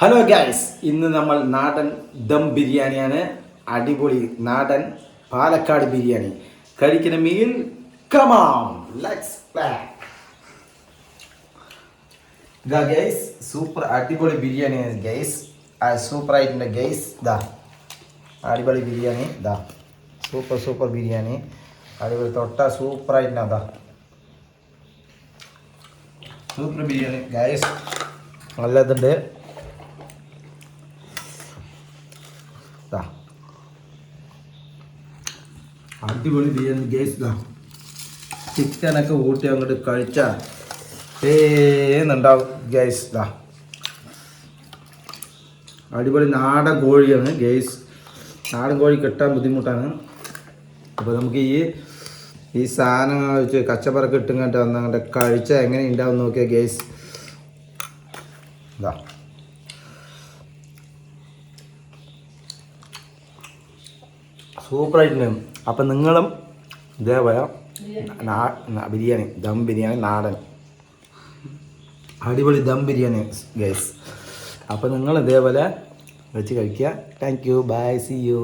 Hello guys, ഇന്ന് നമ്മൾ നാടൻ ദം ബിരിയാണിയാണ്. അടിപൊളി നാടൻ പാലക്കാട് ബിരിയാണി കഴിക്കുന്ന മീൽ. Come on let's play. ഇതാ ഗൈസ്, സൂപ്പർ അടിപൊളി ബിരിയാണിയാണ് ഗൈസ്. സൂപ്പർ ആയിട്ടുണ്ട് ഗൈസ്. ഇതാ അടിപൊളി ബിരിയാണി. ഇതാ സൂപ്പർ ബിരിയാണി. അടിപൊളി തൊട്ട സൂപ്പർ ആയിട്ടുണ്ട്. അതാ സൂപ്പർ ബിരിയാണി ഗൈസ്, നല്ലതുണ്ട്. അടിപൊളി ബിരിയാണി ഗൈസ്. ചിക്കനൊക്കെ ഊട്ടി അങ്ങോട്ട് കഴിച്ചാൽ ഏന്നുണ്ടാവും ഗൈസ്. അടിപൊളി നാടൻ കോഴിയാണ് ഗൈസ്. നാടൻ കോഴി കിട്ടാൻ ബുദ്ധിമുട്ടാണ്. അപ്പോൾ നമുക്ക് ഈ സാധനങ്ങൾ വെച്ച് കച്ചപ്പറൊക്കെ ഇട്ടുങ്ങോട്ട് വന്നങ്ങോട്ട് കഴിച്ചാൽ എങ്ങനെ ഉണ്ടാവും നോക്കിയാൽ ഗൈസ്. ഇതാ സൂപ്പറായിട്ടുണ്ട്. അപ്പം നിങ്ങളും ഇതേപോലെ ബിരിയാണി, ദം ബിരിയാണി, നാടൻ അടിപൊളി ദം ബിരിയാണി ഗൈസ്. അപ്പം നിങ്ങൾ ഇതേപോലെ വെച്ച് കഴിക്കുക. Thank you, bye, see U.